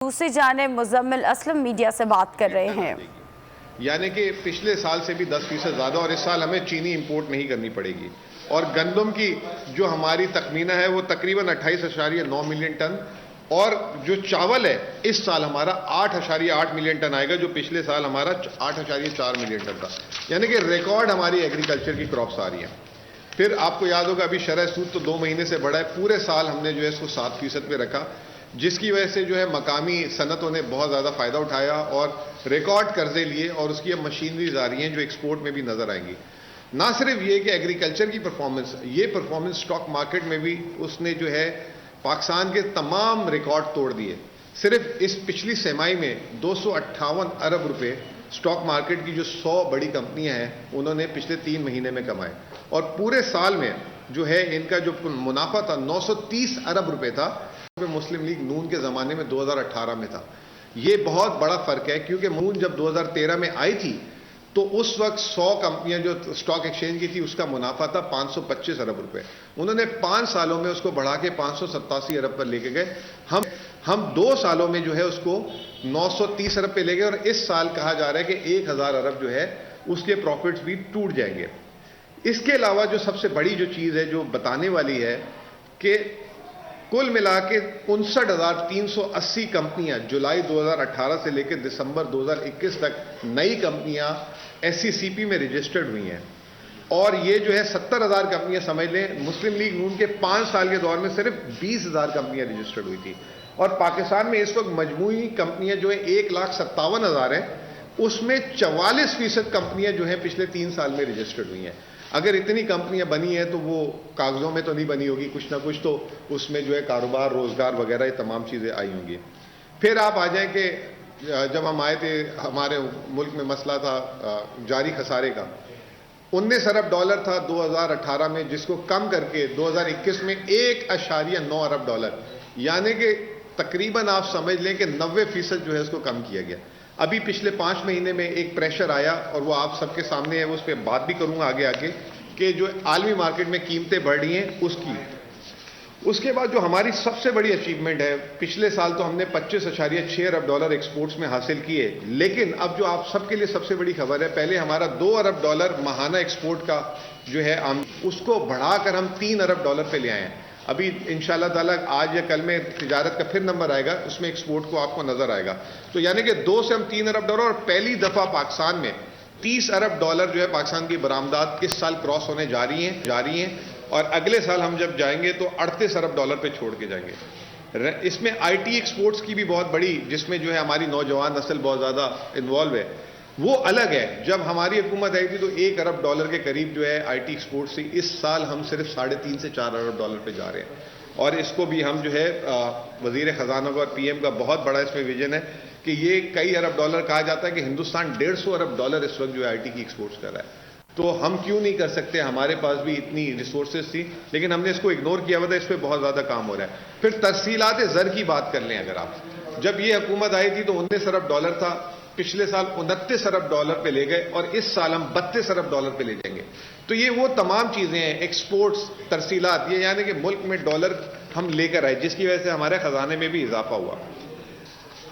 दूसरी जानिब मुजम्मिल असलम मीडिया से बात कर रहे हैं। यानी कि पिछले साल से भी 10% ज़्यादा, और इस साल हमें चीनी इंपोर्ट नहीं करनी पड़ेगी। और गंदम की जो हमारी तखमीना है वो तकरीबन 28.9 मिलियन टन, और जो चावल है इस साल हमारा 8.8 मिलियन टन आएगा, जो पिछले साल हमारा 8.4 मिलियन टन था। यानी कि रिकॉर्ड हमारी एग्रीकल्चर की क्रॉप्स आ रही हैं। फिर आपको याद होगा अभी शरह सूद तो 2 महीने से बढ़ा है, पूरे साल हमने जो है इसको 7% पे रखा, जिसकी वजह से जो है मकामी सनतों ने बहुत ज़्यादा फ़ायदा उठाया और रिकॉर्ड कर्जे लिए, और उसकी अब मशीनरीज आ रही हैं जो एक्सपोर्ट में भी नज़र आएंगी। ना सिर्फ ये कि एग्रीकल्चर की परफॉर्मेंस, ये परफॉर्मेंस स्टॉक मार्केट में भी उसने जो है पाकिस्तान के तमाम रिकॉर्ड तोड़ दिए। सिर्फ इस पिछली सेमाई में 258 अरब रुपए स्टॉक मार्केट की जो 100 बड़ी कंपनियां हैं उन्होंने पिछले 3 महीने में कमाए, और पूरे साल में जो है इनका जो मुनाफा था 930 अरब रुपए था, मुस्लिम लीग नून के ज़माने में 2018 में था। ये बहुत बड़ा फ़र्क है, क्योंकि नून जब 2013 में आई थी तो उस वक्त 100 कंपनियां जो स्टॉक एक्सचेंज की थी उसका मुनाफा था 525 अरब रुपए। उन्होंने 5 सालों में उसको बढ़ा के 587 अरब पर लेके गए। हम 2 सालों में जो है उसको 930 अरब पे ले गए, और इस साल कहा जा रहा है कि 1000 अरब जो है उसके प्रॉफिट्स भी टूट जाएंगे। इसके अलावा जो सबसे बड़ी जो चीज़ है जो बताने वाली है कि कुल मिला के 59,380 कंपनियां जुलाई 2018 से लेकर दिसंबर 2021 तक नई कंपनियां SCCP में रजिस्टर्ड हुई हैं, और ये जो है 70,000 कंपनियां समझ लें। मुस्लिम लीग नून के 5 साल के दौर में सिर्फ 20,000 कंपनियां रजिस्टर्ड हुई थी, और पाकिस्तान में इस वक्त मजमूई कंपनियां जो है 1,57,000 है, उसमें 44% कंपनियां जो हैं पिछले 3 साल में रजिस्टर्ड हुई हैं। अगर इतनी कंपनियां बनी हैं तो वो कागजों में तो नहीं बनी होगी, कुछ ना कुछ तो उसमें जो है कारोबार, रोजगार वगैरह ये तमाम चीज़ें आई होंगी। फिर आप आ जाएं कि जब हम आए थे हमारे मुल्क में मसला था जारी खसारे का, 19 अरब डॉलर था 2018 में, जिसको कम करके 2021 में 1.9 अरब डॉलर, यानी कि तकरीबन आप समझ लें कि 90% जो है उसको कम किया गया। अभी पिछले 5 महीने में एक प्रेशर आया, और वो आप सबके सामने है, उस पर बात भी करूंगा आगे आगे, कि जो आलमी मार्केट में कीमतें बढ़ रही हैं उसकी। उसके बाद जो हमारी सबसे बड़ी अचीवमेंट है, पिछले साल तो हमने 25.6 अरब डॉलर एक्सपोर्ट्स में हासिल किए, लेकिन अब जो आप सबके लिए सबसे बड़ी खबर है, पहले हमारा 2 अरब डॉलर माहाना एक्सपोर्ट का जो है उसको बढ़ाकर हम 3 अरब डॉलर पे ले आए हैं। अभी इंशाल्लाह ताला आज या कल में तिजारत का फिर नंबर आएगा, उसमें एक्सपोर्ट को आपको नजर आएगा। तो यानी कि 2 से हम 3 अरब डॉलर, और पहली दफा पाकिस्तान में 30 अरब डॉलर जो है पाकिस्तान की बरामदात इस साल क्रॉस होने जा रही हैं, और अगले साल हम जब जाएंगे तो 38 अरब डॉलर पे छोड़ के जाएंगे। इसमें IT एक्सपोर्ट्स की भी बहुत बड़ी, जिसमें जो है हमारी नौजवान नस्ल बहुत ज्यादा इन्वॉल्व है, वो अलग है। जब हमारी हुकूमत आई थी तो 1 अरब डॉलर के करीब जो है IT एक्सपोर्ट से, इस साल हम सिर्फ 3.5 से 4 अरब डॉलर पे जा रहे हैं, और इसको भी हम जो है वजीर खजाना का और PM का बहुत बड़ा इसमें विजन है कि ये कई अरब डॉलर, कहा जाता है कि हिंदुस्तान 150 अरब डॉलर इस वक्त जो है IT की एक्सपोर्ट्स कर रहा है। तो हम क्यों नहीं कर सकते, हमारे पास भी इतनी रिसोर्सेज थी, लेकिन हमने इसको इग्नोर किया हुआ था। इस पर बहुत ज्यादा काम हो रहा है। फिर तरसीलात ज़र की बात कर लें, अगर आप, जब ये हुकूमत आई थी तो 19 अरब डॉलर था, पिछले साल 29 अरब डॉलर पे ले गए, और इस साल हम 32 अरब डॉलर पे ले जाएंगे। तो ये वो तमाम चीजें हैं, एक्सपोर्ट्स, तरसीलात, ये यानी कि मुल्क में डॉलर हम लेकर आए, जिसकी वजह से हमारे खजाने में भी इजाफा हुआ।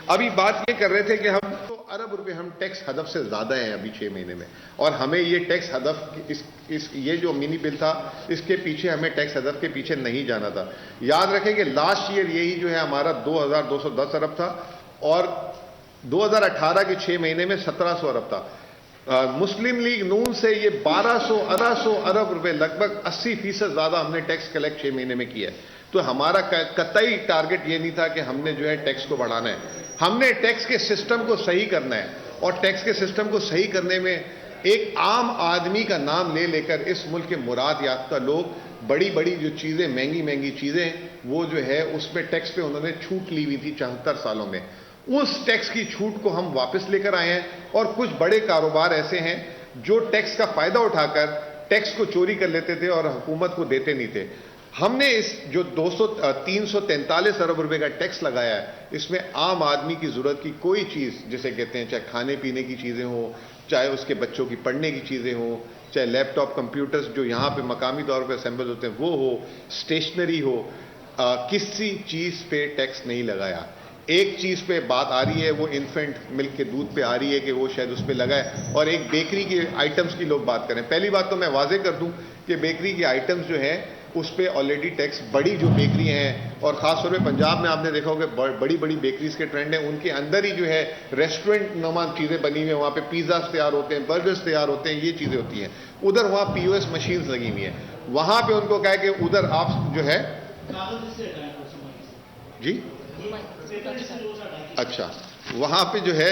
अभी बात ये कर रहे थे कि हम तो अरब रुपए हम टैक्स हदफ से ज्यादा हैं अभी 6 महीने में, और हमें ये टैक्स हदफ ये जो मिनी बिल था इसके पीछे, हमें टैक्स हदफ के पीछे नहीं जाना था। याद रखें कि लास्ट ईयर यही जो है हमारा 2210 अरब था, और 2018 के 6 महीने में 1700 अरब था। मुस्लिम लीग नून से ये 1200 अरब रुपए, लगभग 80% ज्यादा हमने टैक्स कलेक्ट 6 महीने में किया है। तो हमारा कतई टारगेट ये नहीं था कि हमने जो है टैक्स को बढ़ाना है, हमने टैक्स के सिस्टम को सही करना है, और टैक्स के सिस्टम को सही करने में एक आम आदमी का नाम ले लेकर इस मुल्क के मुराद याफ्ता लोग, बड़ी बड़ी जो चीजें, महंगी महंगी चीजें, वो जो है उसमें टैक्स पे उन्होंने छूट ली हुई थी 74 सालों में, उस टैक्स की छूट को हम वापस लेकर आए हैं। और कुछ बड़े कारोबार ऐसे हैं जो टैक्स का फायदा उठाकर टैक्स को चोरी कर लेते थे और हुकूमत को देते नहीं थे। हमने इस जो 343 अरब रुपए का टैक्स लगाया है, इसमें आम आदमी की जरूरत की कोई चीज, जिसे कहते हैं, चाहे खाने पीने की चीजें हो, चाहे उसके बच्चों की पढ़ने की चीजें हो, चाहे लैपटॉप, कंप्यूटर्स जो यहाँ पे मकामी तौर पे असेंबल होते हैं वो हो, स्टेशनरी हो, किसी चीज पे टैक्स नहीं लगाया। एक चीज़ पे बात आ रही है, वो इन्फेंट मिल्क के दूध पे आ रही है कि वो शायद उस पर लगा है, और एक बेकरी के आइटम्स की लोग बात करें। पहली बात तो मैं वाजे कर दूं कि बेकरी के आइटम्स जो है उस पर ऑलरेडी टैक्स, बड़ी जो बेकरी हैं और ख़ासतौर पे पंजाब में आपने देखा होगा बड़ी बड़ी बेकरीज के ट्रेंड है, उनके अंदर ही जो है रेस्टोरेंट नुमा चीज़ें बनी हुई हैं, वहाँ पे पिज़्ज़ास तैयार होते हैं, बर्गर्स तैयार होते हैं, ये चीज़ें होती हैं। उधर वहाँ POS मशीन्स लगी हुई हैं, वहाँ पे उनको कहा कि उधर आप जो है जी अच्छा, वहां पे जो है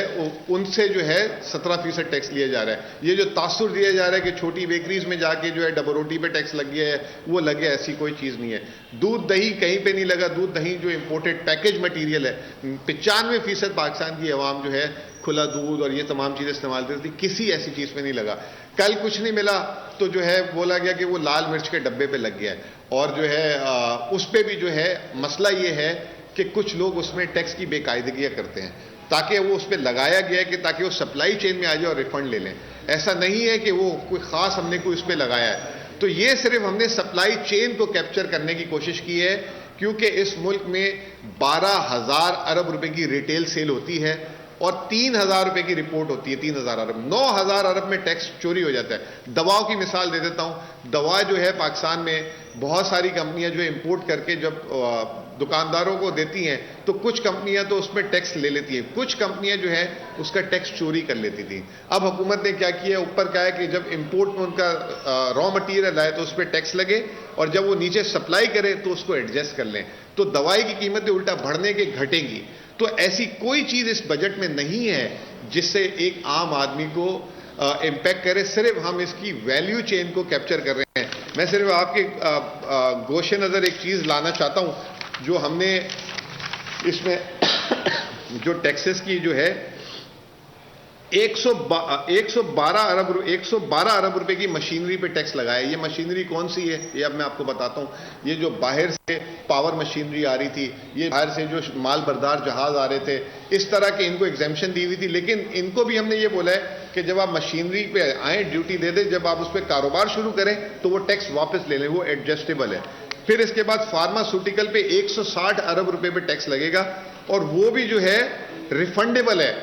उनसे जो है 17% टैक्स लिया जा रहा है। ये जो तासुर दिया जा रहा है कि छोटी बेकरीज में जाके जो है डबल रोटी पे टैक्स लग गया है, वो लगे, ऐसी कोई चीज नहीं है। दूध दही कहीं पे नहीं लगा। दूध दही जो इंपोर्टेड पैकेज मटेरियल है, 95% पाकिस्तान की आवाम जो है खुला दूध और ये तमाम चीजें इस्तेमाल करती, किसी ऐसी चीज पे नहीं लगा। कल कुछ नहीं मिला तो जो है बोला गया कि वो लाल मिर्च के डब्बे पे लग गया है, और जो है उस पर भी जो है मसला ये है कि कुछ लोग उसमें टैक्स की बेकायदगियां करते हैं, ताकि वो उस पर लगाया गया है कि ताकि वो सप्लाई चेन में आ जाए और रिफंड ले लें। ऐसा नहीं है कि वो कोई खास हमने कोई उस पर लगाया है। तो ये सिर्फ हमने सप्लाई चेन को कैप्चर करने की कोशिश की है, क्योंकि इस मुल्क में 12,000 अरब रुपए की रिटेल सेल होती है और 3,000 रुपए की रिपोर्ट होती है। 3,000 अरब, 9,000 अरब में टैक्स चोरी हो जाता है। दवाओं की मिसाल दे देता हूं। दवा जो है पाकिस्तान में बहुत सारी कंपनियां जो इंपोर्ट करके जब दुकानदारों को देती हैं, तो कुछ कंपनियां तो उसमें टैक्स ले लेती हैं, कुछ कंपनियां जो है उसका टैक्स चोरी कर लेती थी। अब हुकूमत ने क्या किया, ऊपर क्या है कि जब इंपोर्ट में उनका रॉ मटीरियल आए तो उस पर टैक्स लगे, और जब वो नीचे सप्लाई करे तो उसको एडजस्ट कर लें, तो दवाई की कीमतें उल्टा बढ़ने के घटेंगी। तो ऐसी कोई चीज इस बजट में नहीं है जिससे एक आम आदमी को इंपैक्ट करे। सिर्फ हम इसकी वैल्यू चेन को कैप्चर कर रहे हैं। मैं सिर्फ आपके गोशे नजर एक चीज लाना चाहता हूं, जो हमने इसमें जो टैक्सेस की जो है 112 अरब रुपए की मशीनरी पे टैक्स लगाया है। ये मशीनरी कौन सी है, ये अब मैं आपको बताता हूं। ये जो बाहर से पावर मशीनरी आ रही थी, ये बाहर से जो माल बरदार जहाज आ रहे थे, इस तरह के इनको एग्जेम्पशन दी हुई थी। लेकिन इनको भी हमने ये बोला है कि जब आप मशीनरी पे आए ड्यूटी दे दें, जब आप उस पर कारोबार शुरू करें तो वो टैक्स वापस ले लें, वो एडजस्टेबल है। फिर इसके बाद फार्मास्यूटिकल पे 160 अरब रुपए पे टैक्स लगेगा, और वो भी जो है रिफंडेबल है।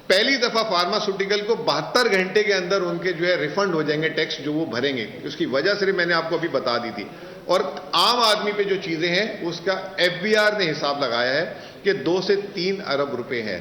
पहली दफा फार्मास्यूटिकल को 72 घंटे के अंदर उनके जो है रिफंड हो जाएंगे टैक्स जो वो भरेंगे। उसकी वजह सिर्फ मैंने आपको अभी बता दी थी। और आम आदमी पे जो चीजें हैं उसका FBR ने हिसाब लगाया है कि 2 से 3 अरब रुपए है।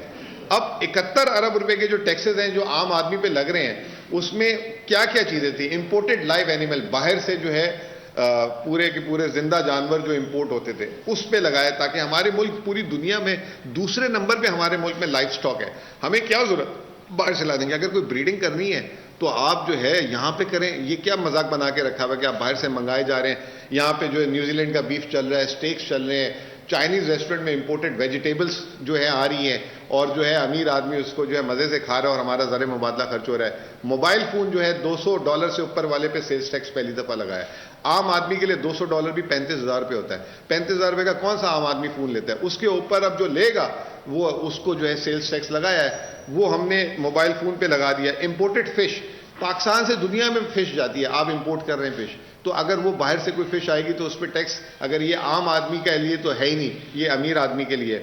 अब 71 अरब रुपए के जो टैक्सेस हैं जो आम आदमी पे लग रहे हैं, उसमें क्या क्या चीजें थी। इंपोर्टेड लाइव एनिमल, बाहर से जो है पूरे के पूरे जिंदा जानवर जो इंपोर्ट होते थे उस पे लगाया, ताकि हमारे मुल्क पूरी दुनिया में दूसरे नंबर पे हमारे मुल्क में लाइफ स्टॉक है। हमें क्या जरूरत बाहर से ला देंगे। अगर कोई ब्रीडिंग करनी है तो आप जो है यहाँ पे करें। ये क्या मजाक बना के रखा हुआ कि आप बाहर से मंगाए जा रहे हैं। यहाँ पे जो है न्यूजीलैंड का बीफ चल रहा है, स्टेक्स चल रहे हैं, चाइनीज रेस्टोरेंट में इंपोर्टेड वेजिटेबल्स जो है आ रही हैं, और जो है अमीर आदमी उसको जो है मजे से खा रहा है और हमारा ज़र मुबादला खर्च हो रहा है। मोबाइल फोन जो है $200 से ऊपर वाले पे सेल्स टैक्स पहली दफा लगाया। आम आदमी के लिए $200 भी 35,000 रुपये होता है। 35,000 रुपये का कौन सा आम आदमी फोन लेता है। उसके ऊपर अब जो लेगा वो उसको जो है सेल्स टैक्स लगाया है, वो हमने मोबाइल फोन पे लगा दिया। इंपोर्टेड फिश, पाकिस्तान से दुनिया में फिश जाती है, आप इंपोर्ट कर रहे हैं फिश, तो अगर वो बाहर से कोई फिश आएगी तो उस पर टैक्स, अगर ये आम आदमी के लिए तो है ही नहीं, ये अमीर आदमी के लिए।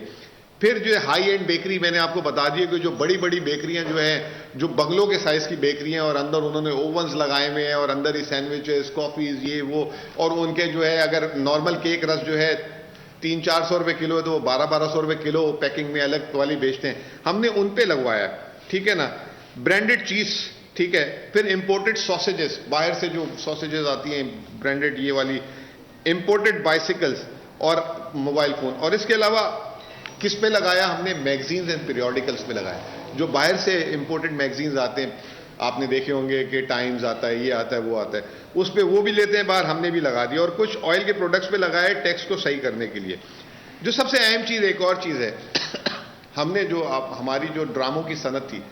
फिर जो है हाई एंड बेकरी, मैंने आपको बता दिया कि जो बड़ी बड़ी बेकरियां जो हैं, जो बंगलों के साइज की बेकरियां, और अंदर उन्होंने ओवंस लगाए हुए हैं और अंदर ही सैंडविचेस, कॉफीज, ये वो, और उनके जो है अगर नॉर्मल केक रस जो है 300-400 रुपए किलो है तो वो 1200-1200 रुपए किलो पैकिंग में अलग वाली बेचते हैं। हमने उन पे लगवाया, ठीक है ना। ब्रांडेड चीज, ठीक है। फिर इंपोर्टेड सॉसेजेस, बाहर से जो सॉसेजेस आती हैं ब्रांडेड ये वाली, इंपोर्टेड बाइसिकल्स और मोबाइल फोन। और इसके अलावा किस पे लगाया हमने, मैगजीन्स एंड पीरियोडिकल्स पे लगाया। जो बाहर से इंपोर्टेड मैगजीन्स आते हैं, आपने देखे होंगे कि टाइम्स आता है, ये आता है, वो आता है, उस पे वो भी लेते हैं बाहर, हमने भी लगा दिया। और कुछ ऑयल के प्रोडक्ट्स पे लगाए टैक्स को सही करने के लिए। जो सबसे अहम चीज, एक और चीज है, हमने जो हमारी जो ड्रामों की सनत थी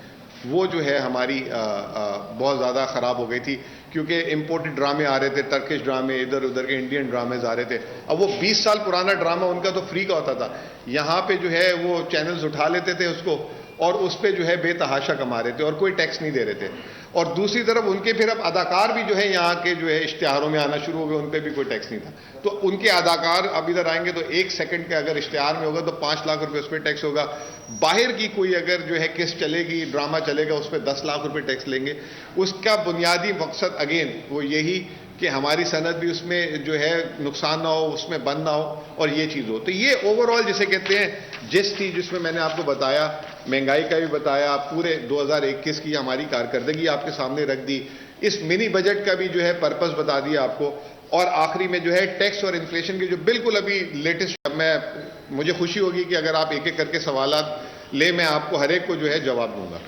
वो जो है हमारी बहुत ज़्यादा ख़राब हो गई थी, क्योंकि इम्पोर्टेड ड्रामे आ रहे थे, टर्किश ड्रामे, इधर उधर के इंडियन ड्रामेज आ रहे थे। अब वो 20 साल पुराना ड्रामा उनका तो फ्री का होता था, यहाँ पे जो है वो चैनल्स उठा लेते थे उसको और उस पे जो है बेतहाशा कमा रहे थे और कोई टैक्स नहीं दे रहे थे। और दूसरी तरफ उनके फिर अब अदाकार भी जो है यहाँ के जो है इश्तिहारों में आना शुरू हो गए, उन पे भी कोई टैक्स नहीं था। तो उनके अदाकार अब इधर आएंगे तो 1 सेकंड के अगर इश्तिहार में होगा तो 5 लाख रुपए उस पर टैक्स होगा। बाहर की कोई अगर जो है किस चलेगी, ड्रामा चलेगा, उस पर 10 लाख रुपए टैक्स लेंगे। उसका बुनियादी मकसद अगेन वो यही कि हमारी सनत भी उसमें जो है नुकसान ना हो, उसमें बंद ना हो और ये चीज़ हो। तो ये ओवरऑल जिसे कहते हैं जीएसटी, जिसमें मैंने आपको बताया, महंगाई का भी बताया, पूरे 2021 की हमारी कारकर्दगी आपके सामने रख दी, इस मिनी बजट का भी जो है पर्पस बता दिया आपको, और आखिरी में जो है टैक्स और इन्फ्लेशन के जो बिल्कुल अभी लेटेस्ट, मुझे खुशी होगी कि अगर आप एक एक करके सवालात ले, मैं आपको हर एक को जो है जवाब दूंगा।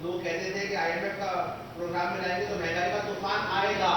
लोग कहते थे कि आईएमएफ का प्रोग्राम में जाएंगे तो महंगाई का तूफान आएगा,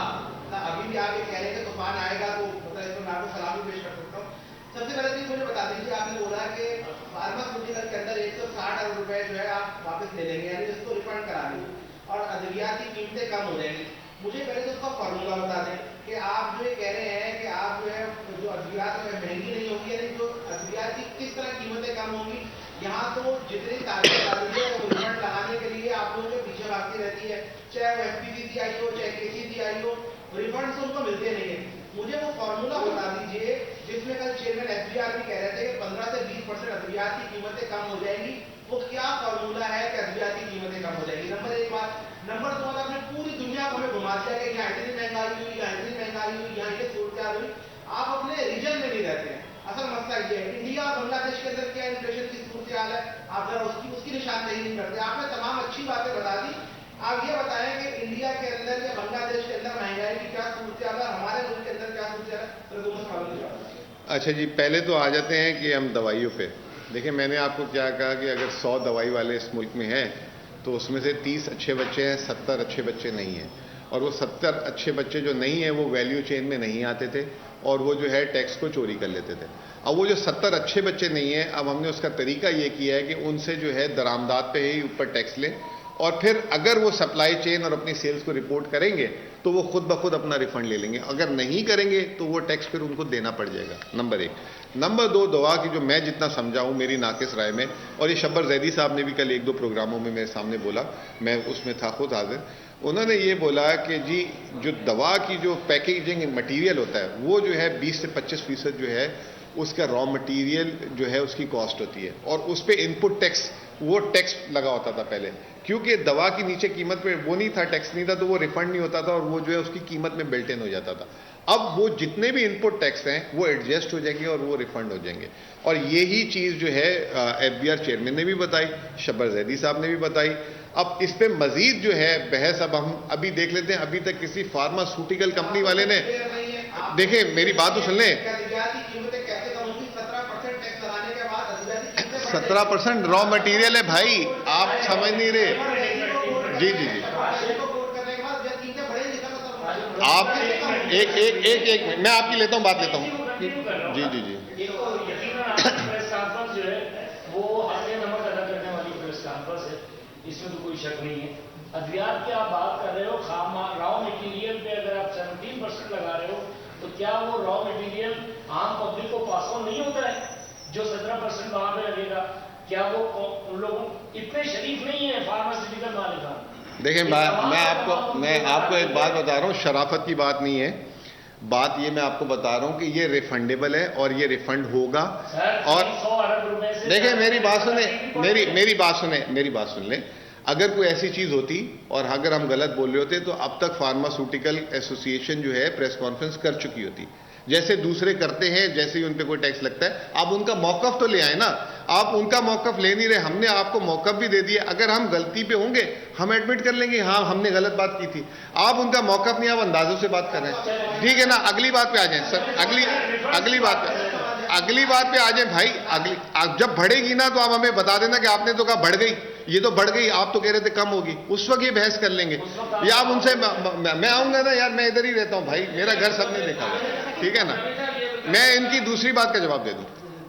अभी भी आप ये कह रहे हैं कि तूफान आएगा, तो मतलब इसमें मैं आपको सलाम भी पेश कर सकता हूँ। सबसे पहले चीज मुझे बता दीजिए, आपने बोला कि फार्मास्यूटिकल के अंदर 160 अरब रुपए जो है आप वापस ले लेंगे, यानी इसको रिफंड करा देंगे और अद्वियात की कीमतें कम हो जाएंगी। मुझे पहले तो उसका फॉर्मूला बता दें कि आप जो ये कह रहे हैं कि आप जो है जो अद्वियात है महंगी नहीं होगी, यानी जो अद्वियात की किस तरह कीमतें कम होंगी। यहाँ तो जितनी तारीख है वो रिफंड लगाने के लिए आप लोगों के पीछे भागती रहती है, चाहे वो एफपीसीसी आई हो, चाहे केसीसी आई हो, रिफंड से उनको मिलते नहीं है। मुझे वो फॉर्मूला बता दीजिए जिसमें कल चेयरमैन एफबीआर भी कह रहे थे कि 15 से 20% अद्वियात की कीमतें कम हो जाएंगी। वो क्या फॉर्मूला है कि अद्वियात की कीमतें कम हो जाएगी? नंबर 1 बात। नंबर 2 बात, आपने पूरी दुनिया को हमें घुमा दिया कि यहाँ इतनी महंगाई हुई, यहाँ इतनी महंगाई हुई, यहाँ ये सूरत हुई। आप अपने रीजन में नहीं रहते हैं। असल मसला ये है, इंडिया और बांग्लादेश के अंदर क्या इन्फ्लेशन की सूरत हाल है, आप जरा उसकी निशानदेही नहीं करते। आपने तमाम अच्छी बातें बता दी, आप ये बताएं कि इंडिया के अंदर या बांग्लादेश के अंदर महंगाई की क्या सूरत हाल है, हमारे मुल्क के अंदर क्या सूरत हाल है, तो दोनों सवालों के जवाब। अच्छा जी, पहले तो आ जाते हैं कि हम दवाइयों पे। देखिए, मैंने आपको क्या कहा कि अगर 100 दवाई वाले इस मुल्क में हैं तो उसमें से 30 अच्छे बच्चे हैं, 70 अच्छे बच्चे नहीं हैं। और वो 70 अच्छे बच्चे जो नहीं हैं वो वैल्यू चेन में नहीं आते थे और वो जो है टैक्स को चोरी कर लेते थे। अब वो जो 70 अच्छे बच्चे नहीं हैं, अब हमने उसका तरीका ये किया है कि उनसे जो है दरामदात पे ही ऊपर टैक्स लें और फिर अगर वो सप्लाई चेन और अपनी सेल्स को रिपोर्ट करेंगे तो वो खुद ब खुद अपना रिफंड ले लेंगे। अगर नहीं करेंगे तो वो टैक्स फिर उनको देना पड़ जाएगा। नंबर 1। नंबर 2, दवा की जो मैं जितना समझा हूँ मेरी नाकिस राय में, और ये शब्बर जैदी साहब ने भी कल 1-2 प्रोग्रामों में मेरे सामने बोला, मैं उसमें था खुद हाजिर। उन्होंने ये बोला कि जी जो दवा की जो पैकेजिंग मटीरियल होता है वो जो है 20 से 25% जो है उसका रॉ मटेरियल जो है उसकी कॉस्ट होती है और उस पर इनपुट टैक्स, वो टैक्स लगा होता था पहले, क्योंकि दवा की नीचे कीमत पे वो नहीं था, टैक्स नहीं था, तो वो रिफंड नहीं होता था और वो जो है उसकी कीमत में बिल्ट इन हो जाता था। अब वो जितने भी इनपुट टैक्स हैं वो एडजस्ट हो जाएंगे और वो रिफंड हो जाएंगे। और यही चीज़ जो है एफबीआर चेयरमैन ने भी बताई, शब्बर जैदी साहब ने भी बताई। अब इस पे मजीद जो है बहस अब हम अभी देख लेते हैं। अभी तक किसी फार्मास्यूटिकल कंपनी वाले ने, देखिए मेरी बात तो सुन लें, 17% रॉ मटेरियल है भाई, आप समझ नहीं रहे। जी जी जी, आप एक मैं आपकी लेता हूँ, बात लेता हूँ। जी जी जी, इसमें तो कोई शक नहीं है। अद्वियात की आप बात कर रहे हो, रॉ मटेरियल पे अगर आप 17% लगा रहे हो तो क्या वो रॉ मटेरियल आम पब्लिक को पास ऑन नहीं होता है? जो 17% वहां पे लगेगा, क्या वो उन लोगों इतने शरीफ नहीं है फार्मास्यूटिकल मालिकान? देखिए मैं आपको एक बात बता रहा हूँ, शराफत की बात नहीं है, बात ये मैं आपको बता रहा हूँ कि ये रिफंडेबल है और ये रिफंड होगा। और 100 अरब रुपए से, देखिए मेरी बात सुने, मेरी बात सुन लें। अगर कोई ऐसी चीज होती और अगर हम गलत बोल रहे होते तो अब तक फार्मास्यूटिकल एसोसिएशन जो है प्रेस कॉन्फ्रेंस कर चुकी होती, जैसे दूसरे करते हैं, जैसे ही उन पे कोई टैक्स लगता है। आप उनका मौकफ तो ले आए ना, आप उनका मौकफ ले नहीं रहे, हमने आपको मौकफ भी दे दिया। अगर हम गलती पे होंगे हम एडमिट कर लेंगे, हाँ हमने गलत बात की थी। आप उनका मौकफ नहीं, आप अंदाजों से बात कर रहे हैं, ठीक है ना। अगली बात पे आ जाए सर, अगली बात पे आ जाए भाई। जब बढ़ेगी ना तो आप हमें बता देना कि आपने तो कहा बढ़ गई, ये तो बढ़ गई, आप तो कह रहे थे कम होगी, उस वक्त ये बहस कर लेंगे। या आप उनसे, मैं आऊंगा ना यार, मैं इधर ही रहता हूं भाई, मेरा घर सबने देखा है, ठीक है ना। मैं इनकी दूसरी बात का जवाब दे दूं।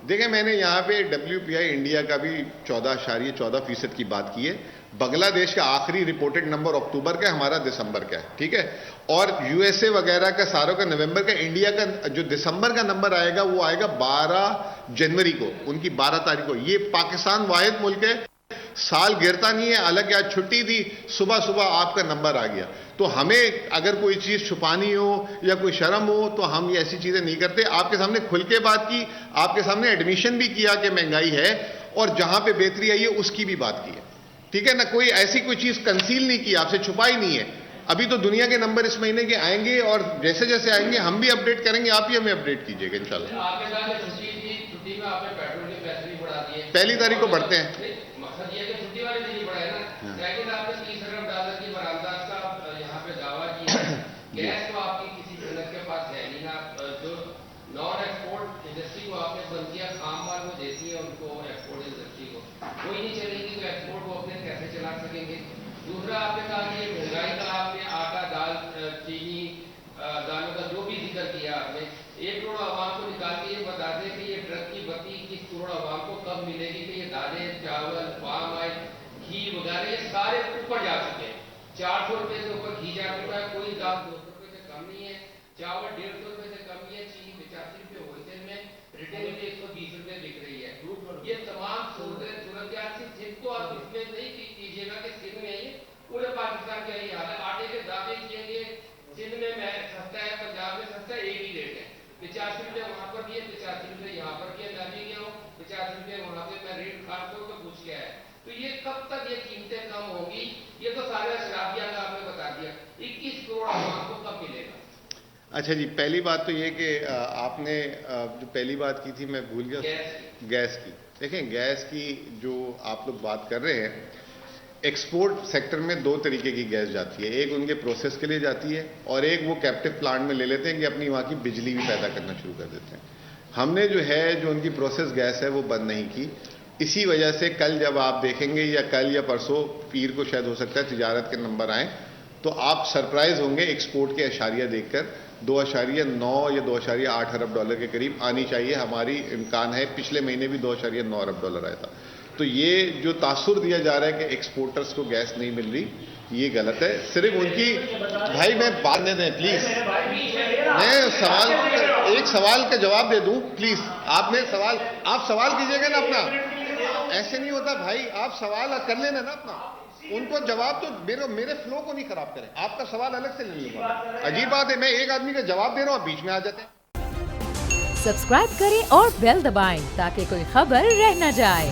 देखिए, मैंने यहाँ पे WPI इंडिया का भी 14.14% की बात की है। बांग्लादेश का आखिरी रिपोर्टेड नंबर अक्टूबर का, हमारा दिसंबर का है, ठीक है। और USA वगैरह का सारों का नवंबर का, इंडिया का जो दिसंबर का नंबर आएगा वो आएगा 12 जनवरी को, उनकी 12 तारीख को। ये पाकिस्तान वाहिद मुल्क है, साल गिरता नहीं है, हालांकि आज छुट्टी थी, सुबह सुबह आपका नंबर आ गया। तो हमें अगर कोई चीज छुपानी हो या कोई शर्म हो तो हम ये ऐसी चीजें नहीं करते। आपके सामने खुल के बात की, आपके सामने एडमिशन भी किया कि महंगाई है, और जहां पे बेहतरी आई है उसकी भी बात की है, ठीक है ना। कोई ऐसी कोई चीज कंसील नहीं की, आपसे छुपाई नहीं है। अभी तो दुनिया के नंबर इस महीने के आएंगे, और जैसे जैसे आएंगे हम भी अपडेट करेंगे, आप भी हमें अपडेट कीजिएगा इंशाल्लाह। आपके साथ छुट्टी में आपने पेट्रोल के पैसे भी बढ़ा दिए, पहली तारीख को बढ़ते हैं। मकसद ये है कि छुट्टी वाले दिन ही बढ़ाए ना, लेकिन आपने 30 अरब डॉलर की बरामदात का यहाँ पे दावा किया है। गैस तो आपकी किसी सनत के पास है नहीं ना, जो नॉन एक्सपोर्ट इंडस्ट्री को आपने बंद किया, खाम माल को देती है उनको, एक्सपोर्ट इंडस्ट्री को कोई नहीं चलेगी, तो एक्सपोर्ट को अपने कैसे चला सकेंगे। दूसरा आपने कहा कि महंगाई का आपने आटा, दाल, चीनी, दालों का जो भी जिक्र किया आपने, 1 करोड़ आवाम को निकाल के ये बता दें कि ये ट्रक की बत्ती 21 करोड़ आवाम को कब मिलेगी, कि ये दालें, चावल, पाम ऑयल, घी वगैरह ये सारे ऊपर जा चुके हैं। 400 रुपए से ऊपर घी जा चुका है, कोई दाल 200 रुपए से कम नहीं है, चावल 150 रुपए से कम नहीं है, चीनी 85 रुपए होलसेल में, रिटेल में 120 रुपए बिक रही है। ये तमाम सूरत जिनको आप इसमें नहीं कीजिएगा कि सिंध में ही पूरे पाकिस्तान का यही हाल है। आटे के दावे किएंगे, सिंध में सस्ता है, पंजाब में सस्ता है, एक ही रेट है, 85 रुपए वहां पर दिए, 85 रुपए यहाँ पर किया। मैं भी गया हूँ, 50 रुपए वहां पे मैं रेट काटता हूँ तो पूछ के आया। तो ये कब तक ये कीमतें कम होंगी? ये तो सारा शराबिया का आपने बता दिया। 21 करोड़ आवाम को कब मिलेगा? अच्छा जी, पहली बात तो ये कि आपने जो पहली बात की थी मैं भूल गया, गैस की। देखें, गैस की जो आप लोग बात कर रहे हैं, एक्सपोर्ट सेक्टर में 2 तरीके की गैस जाती है। एक उनके प्रोसेस के लिए जाती है, और एक वो कैप्टिव प्लांट में ले लेते हैं कि अपनी वहाँ की बिजली भी पैदा करना शुरू कर देते हैं। हमने जो है, जो उनकी प्रोसेस गैस है वो बंद नहीं की। इसी वजह से कल जब आप देखेंगे, या कल या परसों, पीर को शायद हो सकता है तिजारत के नंबर आए, तो आप सरप्राइज होंगे एक्सपोर्ट के अशारिया देखकर। 2.9 या 2.8 अरब डॉलर के करीब आनी चाहिए, हमारी इम्कान है। पिछले महीने भी 2.9 अरब डॉलर आया था। तो ये जो तासुर दिया जा रहा है कि एक्सपोर्टर्स को गैस नहीं मिल रही, ये गलत है। सिर्फ उनकी, भाई मैं बात दे दें प्लीज, मैं एक सवाल का जवाब दे दूं प्लीज। आपने सवाल, आप सवाल कीजिएगा ना अपना, ऐसे नहीं होता भाई, आप सवाल कर लेना ना अपना, उनको जवाब तो मेरे फ्लो को नहीं खराब करें। आपका सवाल अलग से ले लूंगा। अजीब बात है, मैं एक आदमी का जवाब दे रहा हूँ, बीच में आ जाते हैं। सब्सक्राइब करें और बेल दबाएं ताकि कोई खबर रह न जाए।